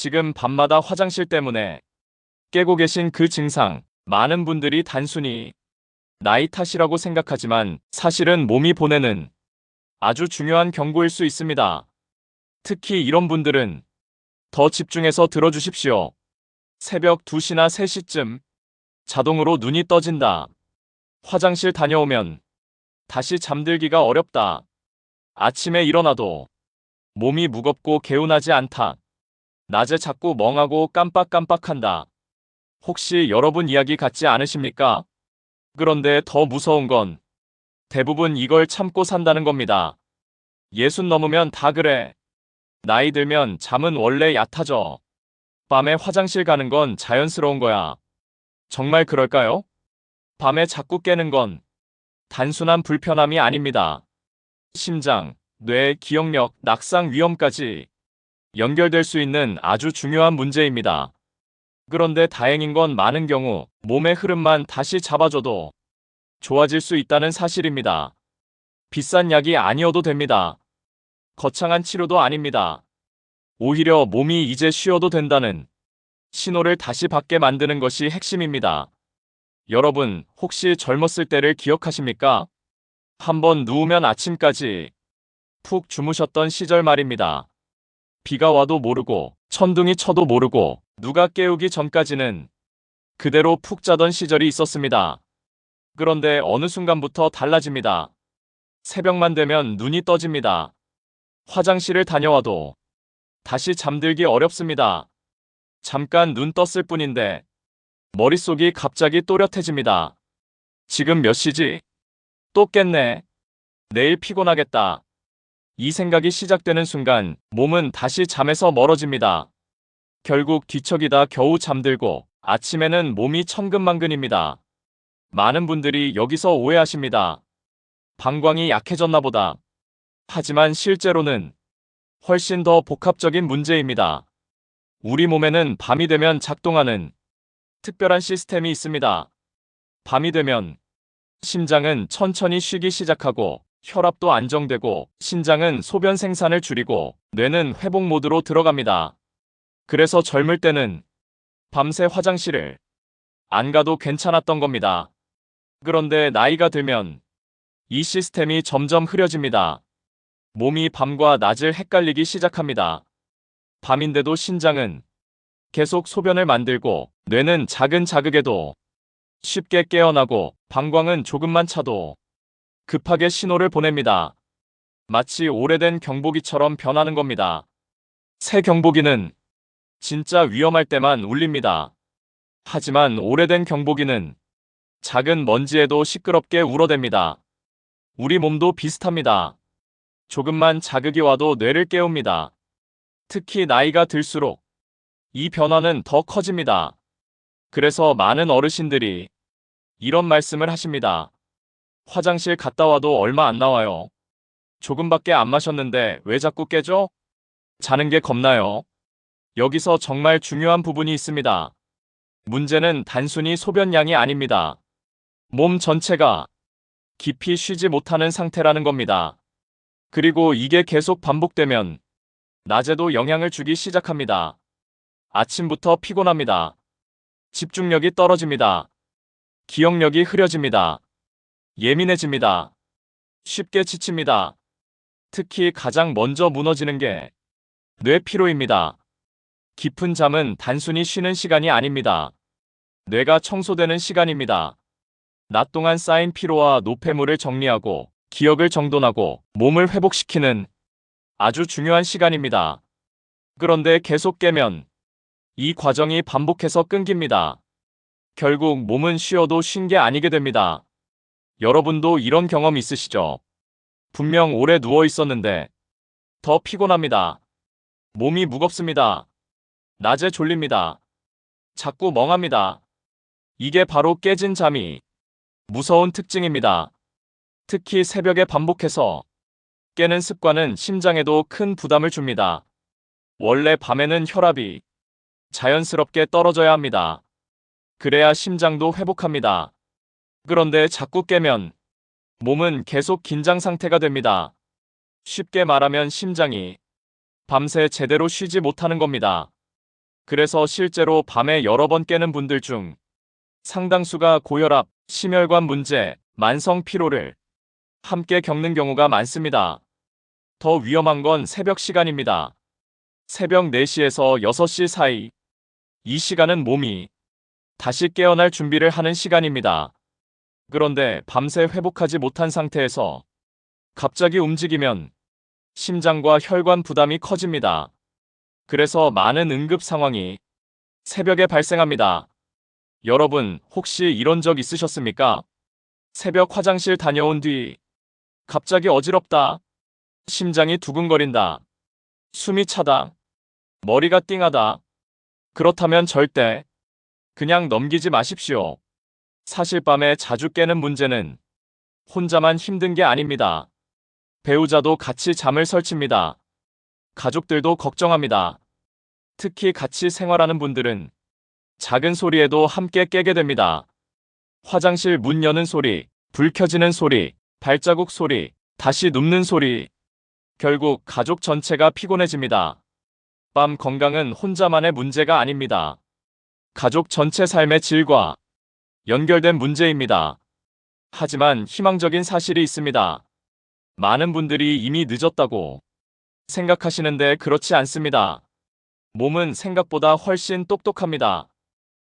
지금 밤마다 화장실 때문에 깨고 계신 그 증상, 많은 분들이 단순히 나이 탓이라고 생각하지만 사실은 몸이 보내는 아주 중요한 경고일 수 있습니다. 특히 이런 분들은 더 집중해서 들어주십시오. 새벽 2시나 3시쯤 자동으로 눈이 떠진다. 화장실 다녀오면 다시 잠들기가 어렵다. 아침에 일어나도 몸이 무겁고 개운하지 않다. 낮에 자꾸 멍하고 깜빡깜빡한다. 혹시 여러분 이야기 같지 않으십니까? 그런데 더 무서운 건 대부분 이걸 참고 산다는 겁니다. 60 넘으면 다 그래. 나이 들면 잠은 원래 얕아져. 밤에 화장실 가는 건 자연스러운 거야. 정말 그럴까요? 밤에 자꾸 깨는 건 단순한 불편함이 아닙니다. 심장, 뇌, 기억력, 낙상 위험까지 연결될 수 있는 아주 중요한 문제입니다. 그런데 다행인 건 많은 경우 몸의 흐름만 다시 잡아줘도 좋아질 수 있다는 사실입니다. 비싼 약이 아니어도 됩니다. 거창한 치료도 아닙니다. 오히려 몸이 이제 쉬어도 된다는 신호를 다시 받게 만드는 것이 핵심입니다. 여러분, 혹시 젊었을 때를 기억하십니까? 한번 누우면 아침까지 푹 주무셨던 시절 말입니다. 비가 와도 모르고 천둥이 쳐도 모르고 누가 깨우기 전까지는 그대로 푹 자던 시절이 있었습니다. 그런데 어느 순간부터 달라집니다. 새벽만 되면 눈이 떠집니다. 화장실을 다녀와도 다시 잠들기 어렵습니다. 잠깐 눈 떴을 뿐인데 머릿속이 갑자기 또렷해집니다. 지금 몇 시지? 또 깼네. 내일 피곤하겠다. 이 생각이 시작되는 순간 몸은 다시 잠에서 멀어집니다. 결국 뒤척이다 겨우 잠들고 아침에는 몸이 천근만근입니다. 많은 분들이 여기서 오해하십니다. 방광이 약해졌나 보다. 하지만 실제로는 훨씬 더 복합적인 문제입니다. 우리 몸에는 밤이 되면 작동하는 특별한 시스템이 있습니다. 밤이 되면 심장은 천천히 쉬기 시작하고 혈압도 안정되고 신장은 소변 생산을 줄이고 뇌는 회복 모드로 들어갑니다. 그래서 젊을 때는 밤새 화장실을 안 가도 괜찮았던 겁니다. 그런데 나이가 들면 이 시스템이 점점 흐려집니다. 몸이 밤과 낮을 헷갈리기 시작합니다. 밤인데도 신장은 계속 소변을 만들고 뇌는 작은 자극에도 쉽게 깨어나고 방광은 조금만 차도 급하게 신호를 보냅니다. 마치 오래된 경보기처럼 변하는 겁니다. 새 경보기는 진짜 위험할 때만 울립니다. 하지만 오래된 경보기는 작은 먼지에도 시끄럽게 울어댑니다. 우리 몸도 비슷합니다. 조금만 자극이 와도 뇌를 깨웁니다. 특히 나이가 들수록 이 변화는 더 커집니다. 그래서 많은 어르신들이 이런 말씀을 하십니다. 화장실 갔다 와도 얼마 안 나와요. 조금밖에 안 마셨는데 왜 자꾸 깨죠? 자는 게 겁나요. 여기서 정말 중요한 부분이 있습니다. 문제는 단순히 소변량이 아닙니다. 몸 전체가 깊이 쉬지 못하는 상태라는 겁니다. 그리고 이게 계속 반복되면 낮에도 영향을 주기 시작합니다. 아침부터 피곤합니다. 집중력이 떨어집니다. 기억력이 흐려집니다. 예민해집니다. 쉽게 지칩니다. 특히 가장 먼저 무너지는 게 뇌피로입니다. 깊은 잠은 단순히 쉬는 시간이 아닙니다. 뇌가 청소되는 시간입니다. 낮 동안 쌓인 피로와 노폐물을 정리하고 기억을 정돈하고 몸을 회복시키는 아주 중요한 시간입니다. 그런데 계속 깨면 이 과정이 반복해서 끊깁니다. 결국 몸은 쉬어도 쉰 게 아니게 됩니다. 여러분도 이런 경험 있으시죠? 분명 오래 누워 있었는데 더 피곤합니다. 몸이 무겁습니다. 낮에 졸립니다. 자꾸 멍합니다. 이게 바로 깨진 잠이 무서운 특징입니다. 특히 새벽에 반복해서 깨는 습관은 심장에도 큰 부담을 줍니다. 원래 밤에는 혈압이 자연스럽게 떨어져야 합니다. 그래야 심장도 회복합니다. 그런데 자꾸 깨면 몸은 계속 긴장 상태가 됩니다. 쉽게 말하면 심장이 밤새 제대로 쉬지 못하는 겁니다. 그래서 실제로 밤에 여러 번 깨는 분들 중 상당수가 고혈압, 심혈관 문제, 만성 피로를 함께 겪는 경우가 많습니다. 더 위험한 건 새벽 시간입니다. 새벽 4시에서 6시 사이. 이 시간은 몸이 다시 깨어날 준비를 하는 시간입니다. 그런데 밤새 회복하지 못한 상태에서 갑자기 움직이면 심장과 혈관 부담이 커집니다. 그래서 많은 응급 상황이 새벽에 발생합니다. 여러분, 혹시 이런 적 있으셨습니까? 새벽 화장실 다녀온 뒤 갑자기 어지럽다, 심장이 두근거린다, 숨이 차다, 머리가 띵하다. 그렇다면 절대 그냥 넘기지 마십시오. 사실 밤에 자주 깨는 문제는 혼자만 힘든 게 아닙니다. 배우자도 같이 잠을 설칩니다. 가족들도 걱정합니다. 특히 같이 생활하는 분들은 작은 소리에도 함께 깨게 됩니다. 화장실 문 여는 소리, 불 켜지는 소리, 발자국 소리, 다시 눕는 소리. 결국 가족 전체가 피곤해집니다. 밤 건강은 혼자만의 문제가 아닙니다. 가족 전체 삶의 질과 연결된 문제입니다. 하지만 희망적인 사실이 있습니다. 많은 분들이 이미 늦었다고 생각하시는데 그렇지 않습니다. 몸은 생각보다 훨씬 똑똑합니다.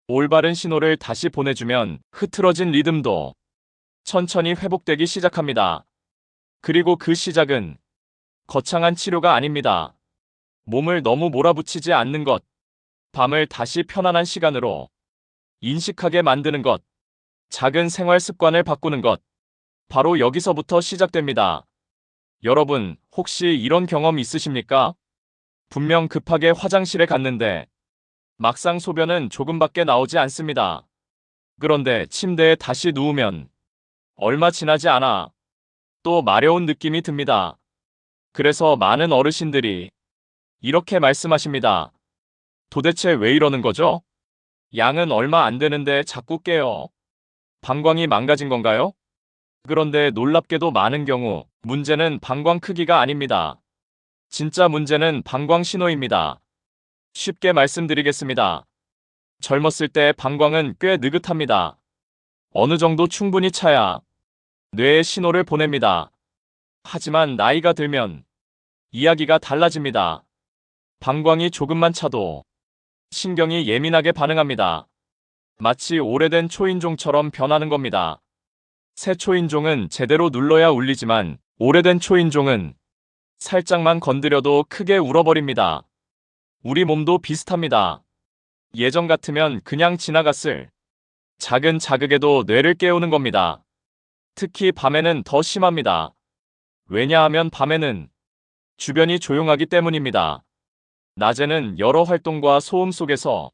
올바른 신호를 다시 보내주면 흐트러진 리듬도 천천히 회복되기 시작합니다. 그리고 그 시작은 거창한 치료가 아닙니다. 몸을 너무 몰아붙이지 않는 것, 밤을 다시 편안한 시간으로 인식하게 만드는 것, 작은 생활 습관을 바꾸는 것, 바로 여기서부터 시작됩니다. 여러분, 혹시 이런 경험 있으십니까? 분명 급하게 화장실에 갔는데 막상 소변은 조금밖에 나오지 않습니다. 그런데 침대에 다시 누우면 얼마 지나지 않아 또 마려운 느낌이 듭니다. 그래서 많은 어르신들이 이렇게 말씀하십니다. 도대체 왜 이러는 거죠? 양은 얼마 안 되는데 자꾸 깨요. 방광이 망가진 건가요? 그런데 놀랍게도 많은 경우 문제는 방광 크기가 아닙니다. 진짜 문제는 방광 신호입니다. 쉽게 말씀드리겠습니다. 젊었을 때 방광은 꽤 느긋합니다. 어느 정도 충분히 차야 뇌에 신호를 보냅니다. 하지만 나이가 들면 이야기가 달라집니다. 방광이 조금만 차도 신경이 예민하게 반응합니다. 마치 오래된 초인종처럼 변하는 겁니다. 새 초인종은 제대로 눌러야 울리지만 오래된 초인종은 살짝만 건드려도 크게 울어버립니다. 우리 몸도 비슷합니다. 예전 같으면 그냥 지나갔을 작은 자극에도 뇌를 깨우는 겁니다. 특히 밤에는 더 심합니다. 왜냐하면 밤에는 주변이 조용하기 때문입니다. 낮에는 여러 활동과 소음 속에서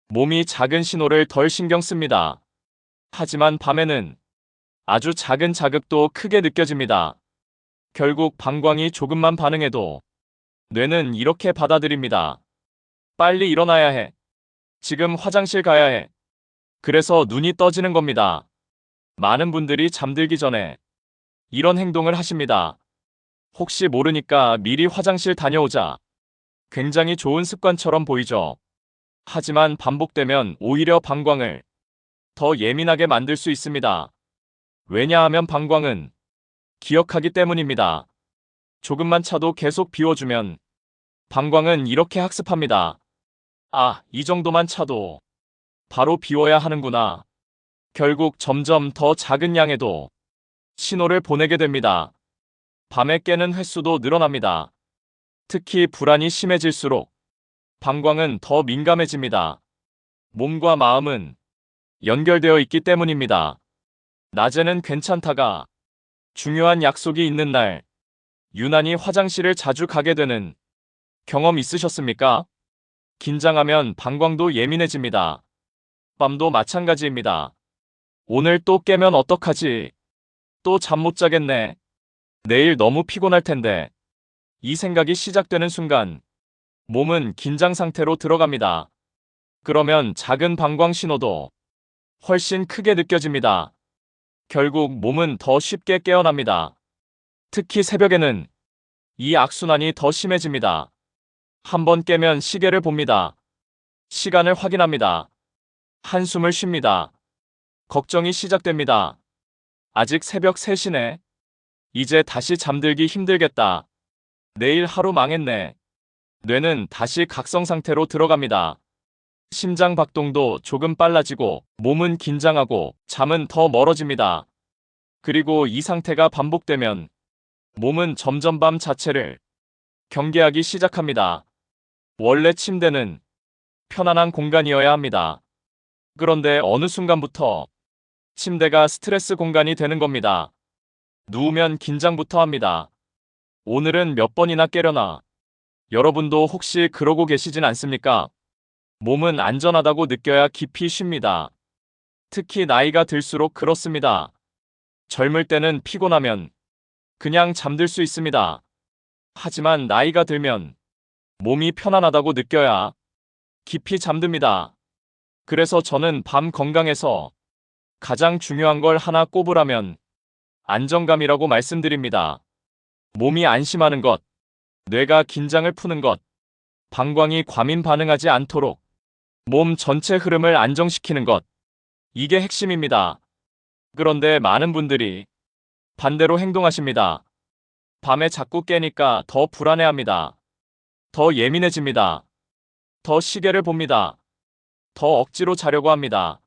몸이 작은 신호를 덜 신경 씁니다. 하지만 밤에는 아주 작은 자극도 크게 느껴집니다. 결국 방광이 조금만 반응해도 뇌는 이렇게 받아들입니다. 빨리 일어나야 해. 지금 화장실 가야 해. 그래서 눈이 떠지는 겁니다. 많은 분들이 잠들기 전에 이런 행동을 하십니다. 혹시 모르니까 미리 화장실 다녀오자. 굉장히 좋은 습관처럼 보이죠. 하지만 반복되면 오히려 방광을 더 예민하게 만들 수 있습니다. 왜냐하면 방광은 기억하기 때문입니다. 조금만 차도 계속 비워주면 방광은 이렇게 학습합니다. 아, 이 정도만 차도 바로 비워야 하는구나. 결국 점점 더 작은 양에도 신호를 보내게 됩니다. 밤에 깨는 횟수도 늘어납니다. 특히 불안이 심해질수록 방광은 더 민감해집니다. 몸과 마음은 연결되어 있기 때문입니다. 낮에는 괜찮다가 중요한 약속이 있는 날 유난히 화장실을 자주 가게 되는 경험 있으셨습니까? 긴장하면 방광도 예민해집니다. 밤도 마찬가지입니다. 오늘 또 깨면 어떡하지? 또 잠 못 자겠네. 내일 너무 피곤할 텐데. 이 생각이 시작되는 순간 몸은 긴장 상태로 들어갑니다. 그러면 작은 방광 신호도 훨씬 크게 느껴집니다. 결국 몸은 더 쉽게 깨어납니다. 특히 새벽에는 이 악순환이 더 심해집니다. 한번 깨면 시계를 봅니다. 시간을 확인합니다. 한숨을 쉽니다. 걱정이 시작됩니다. 아직 새벽 3시네. 이제 다시 잠들기 힘들겠다. 내일 하루 망했네. 뇌는 다시 각성 상태로 들어갑니다. 심장 박동도 조금 빨라지고 몸은 긴장하고 잠은 더 멀어집니다. 그리고 이 상태가 반복되면 몸은 점점 밤 자체를 경계하기 시작합니다. 원래 침대는 편안한 공간이어야 합니다. 그런데 어느 순간부터 침대가 스트레스 공간이 되는 겁니다. 누우면 긴장부터 합니다. 오늘은 몇 번이나 깨려나? 여러분도 혹시 그러고 계시진 않습니까? 몸은 안전하다고 느껴야 깊이 쉽니다. 특히 나이가 들수록 그렇습니다. 젊을 때는 피곤하면 그냥 잠들 수 있습니다. 하지만 나이가 들면 몸이 편안하다고 느껴야 깊이 잠듭니다. 그래서 저는 밤 건강에서 가장 중요한 걸 하나 꼽으라면 안정감이라고 말씀드립니다. 몸이 안심하는 것, 뇌가 긴장을 푸는 것, 방광이 과민 반응하지 않도록 몸 전체 흐름을 안정시키는 것. 이게 핵심입니다. 그런데 많은 분들이 반대로 행동하십니다. 밤에 자꾸 깨니까 더 불안해합니다. 더 예민해집니다. 더 시계를 봅니다. 더 억지로 자려고 합니다.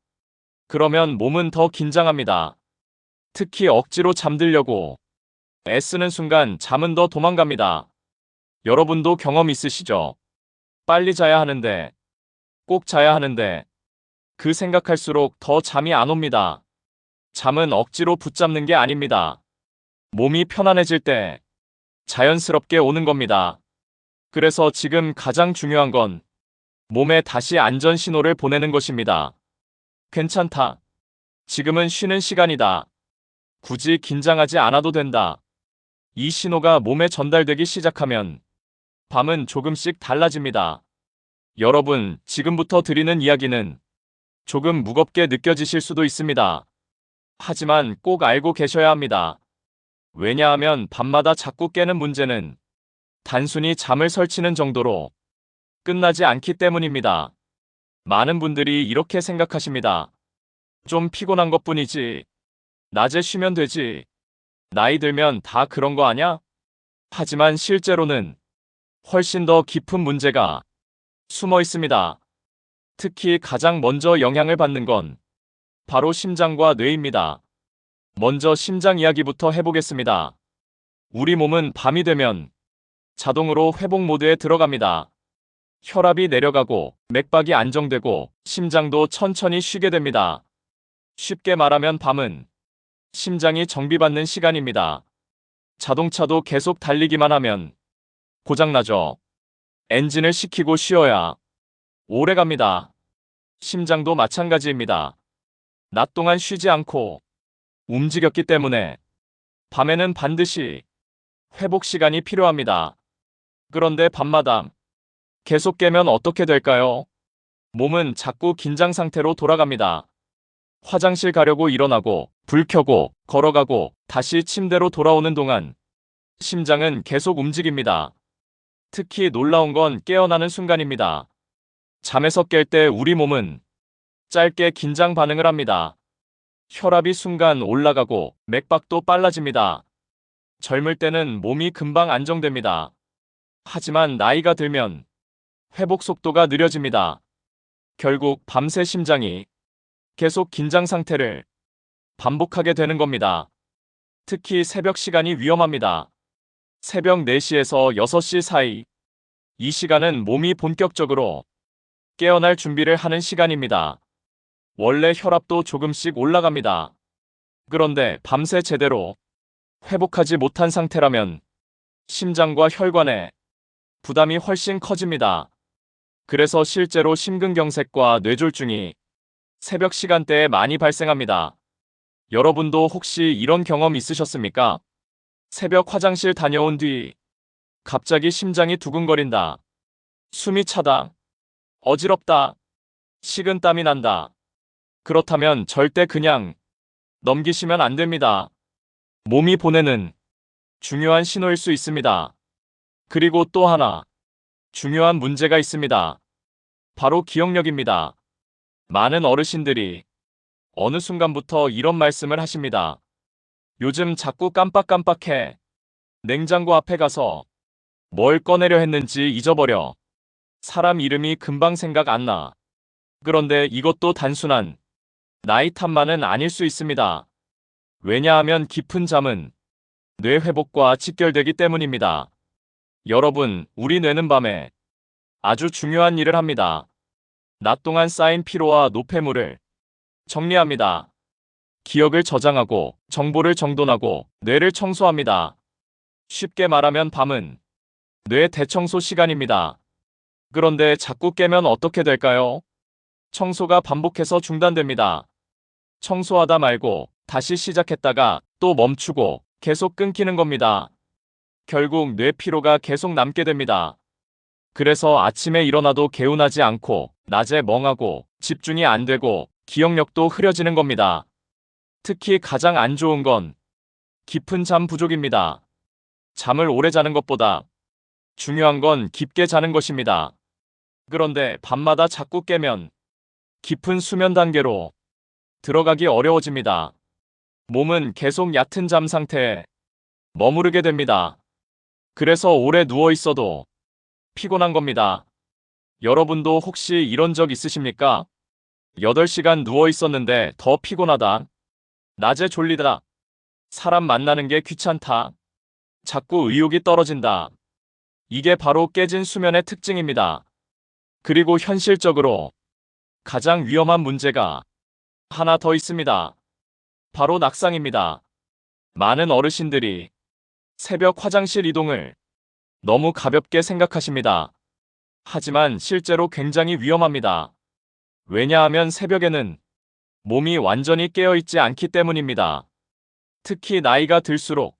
그러면 몸은 더 긴장합니다. 특히 억지로 잠들려고 애쓰는 순간 잠은 더 도망갑니다. 여러분도 경험 있으시죠? 빨리 자야 하는데, 꼭 자야 하는데, 그 생각할수록 더 잠이 안 옵니다. 잠은 억지로 붙잡는 게 아닙니다. 몸이 편안해질 때 자연스럽게 오는 겁니다. 그래서 지금 가장 중요한 건 몸에 다시 안전 신호를 보내는 것입니다. 괜찮다. 지금은 쉬는 시간이다. 굳이 긴장하지 않아도 된다. 이 신호가 몸에 전달되기 시작하면 밤은 조금씩 달라집니다. 여러분, 지금부터 드리는 이야기는 조금 무겁게 느껴지실 수도 있습니다. 하지만 꼭 알고 계셔야 합니다. 왜냐하면 밤마다 자꾸 깨는 문제는 단순히 잠을 설치는 정도로 끝나지 않기 때문입니다. 많은 분들이 이렇게 생각하십니다. 좀 피곤한 것뿐이지. 낮에 쉬면 되지. 나이 들면 다 그런 거 아냐? 하지만 실제로는 훨씬 더 깊은 문제가 숨어 있습니다. 특히 가장 먼저 영향을 받는 건 바로 심장과 뇌입니다. 먼저 심장 이야기부터 해보겠습니다. 우리 몸은 밤이 되면 자동으로 회복 모드에 들어갑니다. 혈압이 내려가고 맥박이 안정되고 심장도 천천히 쉬게 됩니다. 쉽게 말하면 밤은 심장이 정비받는 시간입니다. 자동차도 계속 달리기만 하면 고장나죠. 엔진을 식히고 쉬어야 오래 갑니다. 심장도 마찬가지입니다. 낮 동안 쉬지 않고 움직였기 때문에 밤에는 반드시 회복 시간이 필요합니다. 그런데 밤마다 계속 깨면 어떻게 될까요? 몸은 자꾸 긴장 상태로 돌아갑니다. 화장실 가려고 일어나고, 불 켜고, 걸어가고, 다시 침대로 돌아오는 동안 심장은 계속 움직입니다. 특히 놀라운 건 깨어나는 순간입니다. 잠에서 깰 때 우리 몸은 짧게 긴장 반응을 합니다. 혈압이 순간 올라가고 맥박도 빨라집니다. 젊을 때는 몸이 금방 안정됩니다. 하지만 나이가 들면 회복 속도가 느려집니다. 결국 밤새 심장이 계속 긴장 상태를 반복하게 되는 겁니다. 특히 새벽 시간이 위험합니다. 새벽 4시에서 6시 사이. 이 시간은 몸이 본격적으로 깨어날 준비를 하는 시간입니다. 원래 혈압도 조금씩 올라갑니다. 그런데 밤새 제대로 회복하지 못한 상태라면 심장과 혈관에 부담이 훨씬 커집니다. 그래서 실제로 심근경색과 뇌졸중이 새벽 시간대에 많이 발생합니다. 여러분도 혹시 이런 경험 있으셨습니까? 새벽 화장실 다녀온 뒤 갑자기 심장이 두근거린다. 숨이 차다. 어지럽다. 식은땀이 난다. 그렇다면 절대 그냥 넘기시면 안 됩니다. 몸이 보내는 중요한 신호일 수 있습니다. 그리고 또 하나 중요한 문제가 있습니다. 바로 기억력입니다. 많은 어르신들이 어느 순간부터 이런 말씀을 하십니다. 요즘 자꾸 깜빡깜빡해. 냉장고 앞에 가서 뭘 꺼내려 했는지 잊어버려. 사람 이름이 금방 생각 안 나. 그런데 이것도 단순한 나이 탓만은 아닐 수 있습니다. 왜냐하면 깊은 잠은 뇌 회복과 직결되기 때문입니다. 여러분, 우리 뇌는 밤에 아주 중요한 일을 합니다. 낮 동안 쌓인 피로와 노폐물을 정리합니다. 기억을 저장하고 정보를 정돈하고 뇌를 청소합니다. 쉽게 말하면 밤은 뇌 대청소 시간입니다. 그런데 자꾸 깨면 어떻게 될까요? 청소가 반복해서 중단됩니다. 청소하다 말고 다시 시작했다가 또 멈추고 계속 끊기는 겁니다. 결국 뇌 피로가 계속 남게 됩니다. 그래서 아침에 일어나도 개운하지 않고 낮에 멍하고 집중이 안 되고 기억력도 흐려지는 겁니다. 특히 가장 안 좋은 건 깊은 잠 부족입니다. 잠을 오래 자는 것보다 중요한 건 깊게 자는 것입니다. 그런데 밤마다 자꾸 깨면 깊은 수면 단계로 들어가기 어려워집니다. 몸은 계속 얕은 잠 상태에 머무르게 됩니다. 그래서 오래 누워 있어도 피곤한 겁니다. 여러분도 혹시 이런 적 있으십니까? 8시간 누워 있었는데 더 피곤하다. 낮에 졸리다. 사람 만나는 게 귀찮다. 자꾸 의욕이 떨어진다. 이게 바로 깨진 수면의 특징입니다. 그리고 현실적으로 가장 위험한 문제가 하나 더 있습니다. 바로 낙상입니다. 많은 어르신들이 새벽 화장실 이동을 너무 가볍게 생각하십니다. 하지만 실제로 굉장히 위험합니다. 왜냐하면 새벽에는 몸이 완전히 깨어있지 않기 때문입니다. 특히 나이가 들수록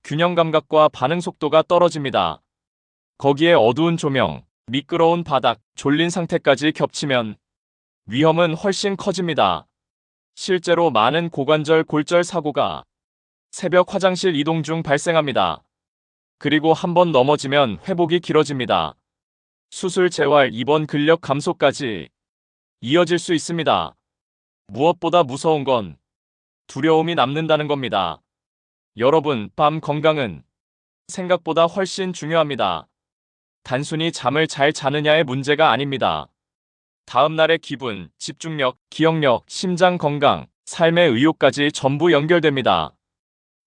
균형 감각과 반응 속도가 떨어집니다. 거기에 어두운 조명, 미끄러운 바닥, 졸린 상태까지 겹치면 위험은 훨씬 커집니다. 실제로 많은 고관절 골절 사고가 새벽 화장실 이동 중 발생합니다. 그리고 한번 넘어지면 회복이 길어집니다. 수술, 재활, 입원, 근력 감소까지 이어질 수 있습니다. 무엇보다 무서운 건 두려움이 남는다는 겁니다. 여러분, 밤 건강은 생각보다 훨씬 중요합니다. 단순히 잠을 잘 자느냐의 문제가 아닙니다. 다음날의 기분, 집중력, 기억력, 심장 건강, 삶의 의욕까지 전부 연결됩니다.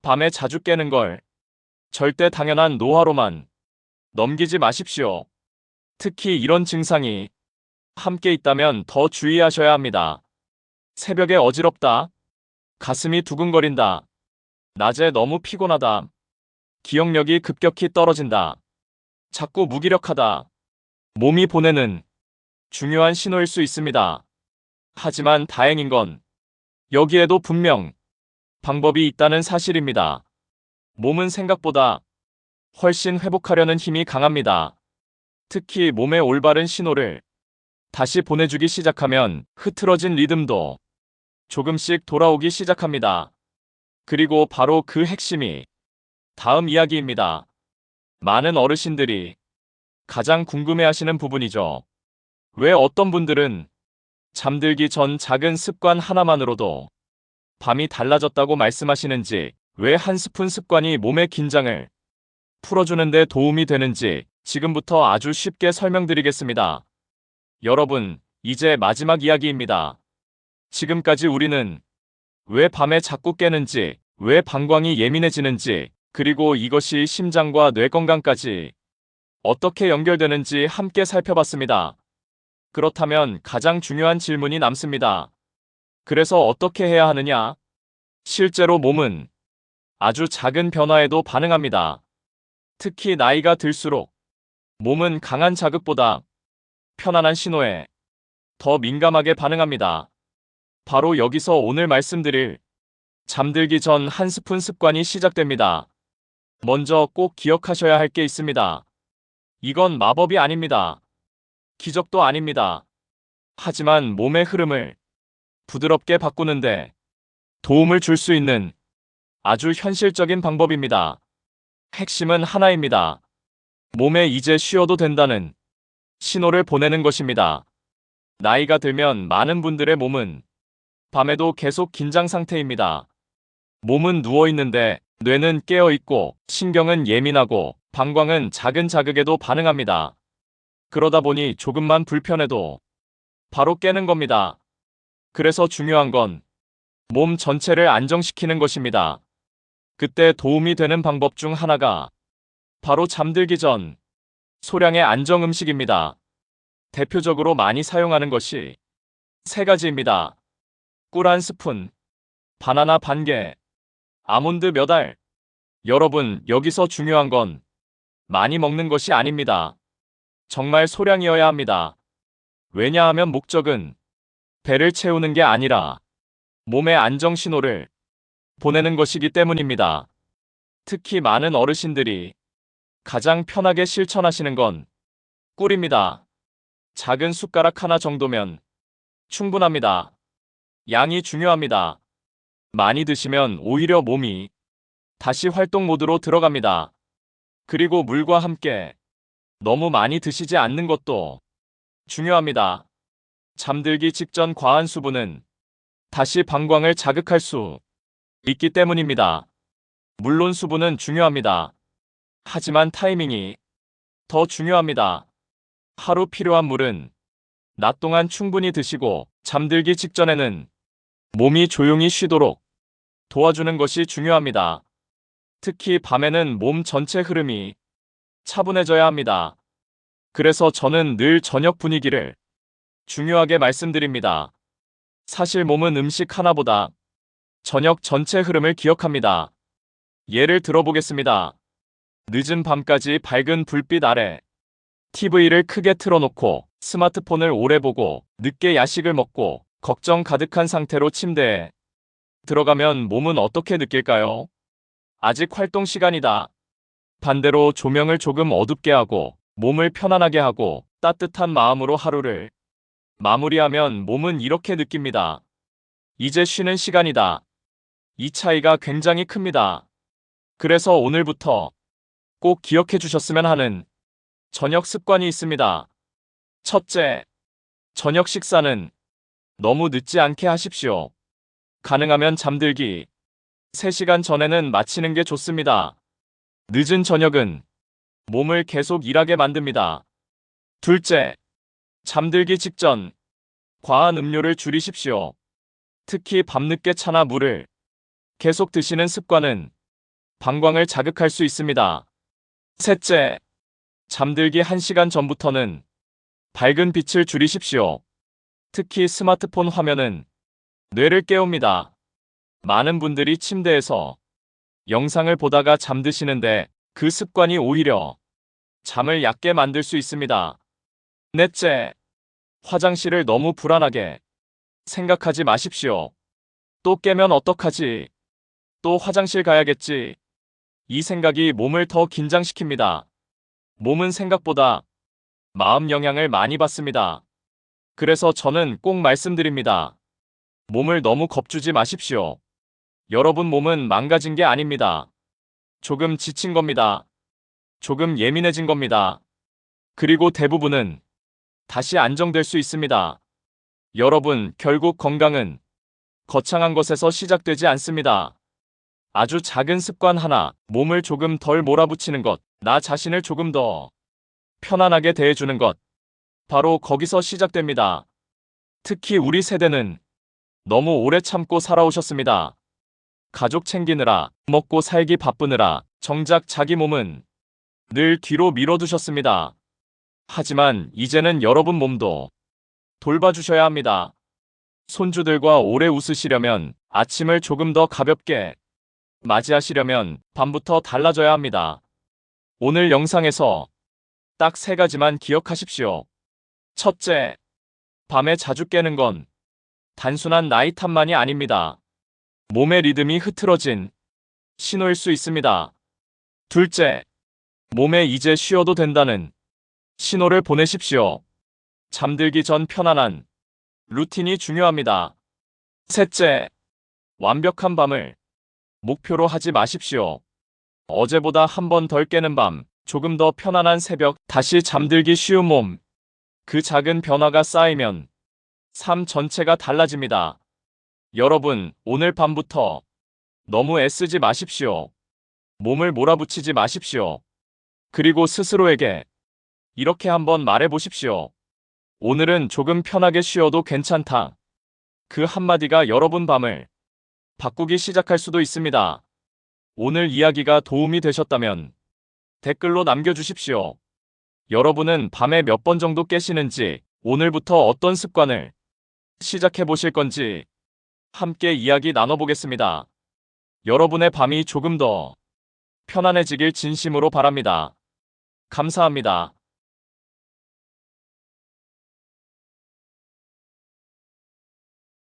밤에 자주 깨는 걸 절대 당연한 노화로만 넘기지 마십시오. 특히 이런 증상이 함께 있다면 더 주의하셔야 합니다. 새벽에 어지럽다. 가슴이 두근거린다. 낮에 너무 피곤하다. 기억력이 급격히 떨어진다. 자꾸 무기력하다. 몸이 보내는 중요한 신호일 수 있습니다. 하지만 다행인 건 여기에도 분명 방법이 있다는 사실입니다. 몸은 생각보다 훨씬 회복하려는 힘이 강합니다. 특히 몸의 올바른 신호를 다시 보내주기 시작하면 흐트러진 리듬도 조금씩 돌아오기 시작합니다. 그리고 바로 그 핵심이 다음 이야기입니다. 많은 어르신들이 가장 궁금해하시는 부분이죠. 왜 어떤 분들은 잠들기 전 작은 습관 하나만으로도 밤이 달라졌다고 말씀하시는지, 왜 한 스푼 습관이 몸의 긴장을 풀어주는 데 도움이 되는지 지금부터 아주 쉽게 설명드리겠습니다. 여러분, 이제 마지막 이야기입니다. 지금까지 우리는 왜 밤에 자꾸 깨는지, 왜 방광이 예민해지는지, 그리고 이것이 심장과 뇌 건강까지 어떻게 연결되는지 함께 살펴봤습니다. 그렇다면 가장 중요한 질문이 남습니다. 그래서 어떻게 해야 하느냐? 실제로 몸은 아주 작은 변화에도 반응합니다. 특히 나이가 들수록 몸은 강한 자극보다 편안한 신호에 더 민감하게 반응합니다. 바로 여기서 오늘 말씀드릴 잠들기 전 한 스푼 습관이 시작됩니다. 먼저 꼭 기억하셔야 할 게 있습니다. 이건 마법이 아닙니다. 기적도 아닙니다. 하지만 몸의 흐름을 부드럽게 바꾸는데 도움을 줄 수 있는 아주 현실적인 방법입니다. 핵심은 하나입니다. 몸에 이제 쉬어도 된다는 신호를 보내는 것입니다. 나이가 들면 많은 분들의 몸은 밤에도 계속 긴장 상태입니다. 몸은 누워있는데 뇌는 깨어있고 신경은 예민하고 방광은 작은 자극에도 반응합니다. 그러다 보니 조금만 불편해도 바로 깨는 겁니다. 그래서 중요한 건 몸 전체를 안정시키는 것입니다. 그때 도움이 되는 방법 중 하나가 바로 잠들기 전 소량의 안정 음식입니다. 대표적으로 많이 사용하는 것이 세 가지입니다. 꿀 한 스푼, 바나나 반 개, 아몬드 몇 알. 여러분, 여기서 중요한 건 많이 먹는 것이 아닙니다. 정말 소량이어야 합니다. 왜냐하면 목적은 배를 채우는 게 아니라 몸의 안정 신호를 보내는 것이기 때문입니다. 특히 많은 어르신들이 가장 편하게 실천하시는 건 꿀입니다. 작은 숟가락 하나 정도면 충분합니다. 양이 중요합니다. 많이 드시면 오히려 몸이 다시 활동 모드로 들어갑니다. 그리고 물과 함께 너무 많이 드시지 않는 것도 중요합니다. 잠들기 직전 과한 수분은 다시 방광을 자극할 수 있기 때문입니다. 물론 수분은 중요합니다. 하지만 타이밍이 더 중요합니다. 하루 필요한 물은 낮 동안 충분히 드시고 잠들기 직전에는 몸이 조용히 쉬도록 도와주는 것이 중요합니다. 특히 밤에는 몸 전체 흐름이 차분해져야 합니다. 그래서 저는 늘 저녁 분위기를 중요하게 말씀드립니다. 사실 몸은 음식 하나보다 저녁 전체 흐름을 기억합니다. 예를 들어보겠습니다. 늦은 밤까지 밝은 불빛 아래 TV를 크게 틀어놓고 스마트폰을 오래 보고 늦게 야식을 먹고 걱정 가득한 상태로 침대에 들어가면 몸은 어떻게 느낄까요? 아직 활동 시간이다. 반대로 조명을 조금 어둡게 하고 몸을 편안하게 하고 따뜻한 마음으로 하루를 마무리하면 몸은 이렇게 느낍니다. 이제 쉬는 시간이다. 이 차이가 굉장히 큽니다. 그래서 오늘부터 꼭 기억해 주셨으면 하는 저녁 습관이 있습니다. 첫째, 저녁 식사는 너무 늦지 않게 하십시오. 가능하면 잠들기 3시간 전에는 마치는 게 좋습니다. 늦은 저녁은 몸을 계속 일하게 만듭니다. 둘째, 잠들기 직전 과한 음료를 줄이십시오. 특히 밤늦게 차나 물을 계속 드시는 습관은 방광을 자극할 수 있습니다. 셋째, 잠들기 1시간 전부터는 밝은 빛을 줄이십시오. 특히 스마트폰 화면은 뇌를 깨웁니다. 많은 분들이 침대에서 영상을 보다가 잠드시는데 그 습관이 오히려 잠을 얕게 만들 수 있습니다. 넷째, 화장실을 너무 불안하게 생각하지 마십시오. 또 깨면 어떡하지? 또 화장실 가야겠지? 이 생각이 몸을 더 긴장시킵니다. 몸은 생각보다 마음 영향을 많이 받습니다. 그래서 저는 꼭 말씀드립니다. 몸을 너무 겁주지 마십시오. 여러분 몸은 망가진 게 아닙니다. 조금 지친 겁니다. 조금 예민해진 겁니다. 그리고 대부분은 다시 안정될 수 있습니다. 여러분, 결국 건강은 거창한 것에서 시작되지 않습니다. 아주 작은 습관 하나, 몸을 조금 덜 몰아붙이는 것, 나 자신을 조금 더 편안하게 대해주는 것, 바로 거기서 시작됩니다. 특히 우리 세대는 너무 오래 참고 살아오셨습니다. 가족 챙기느라, 먹고 살기 바쁘느라 정작 자기 몸은 늘 뒤로 밀어두셨습니다. 하지만 이제는 여러분 몸도 돌봐주셔야 합니다. 손주들과 오래 웃으시려면, 아침을 조금 더 가볍게 맞이하시려면 밤부터 달라져야 합니다. 오늘 영상에서 딱 3가지만 기억하십시오. 첫째, 밤에 자주 깨는 건 단순한 나이 탓만이 아닙니다. 몸의 리듬이 흐트러진 신호일 수 있습니다. 둘째, 몸에 이제 쉬어도 된다는 신호를 보내십시오. 잠들기 전 편안한 루틴이 중요합니다. 셋째, 완벽한 밤을 목표로 하지 마십시오. 어제보다 한 번 덜 깨는 밤, 조금 더 편안한 새벽, 다시 잠들기 쉬운 몸. 그 작은 변화가 쌓이면 삶 전체가 달라집니다. 여러분, 오늘 밤부터 너무 애쓰지 마십시오. 몸을 몰아붙이지 마십시오. 그리고 스스로에게 이렇게 한번 말해보십시오. 오늘은 조금 편하게 쉬어도 괜찮다. 그 한마디가 여러분 밤을 바꾸기 시작할 수도 있습니다. 오늘 이야기가 도움이 되셨다면 댓글로 남겨주십시오. 여러분은 밤에 몇 번 정도 깨시는지, 오늘부터 어떤 습관을 시작해 보실 건지 함께 이야기 나눠보겠습니다. 여러분의 밤이 조금 더 편안해지길 진심으로 바랍니다. 감사합니다.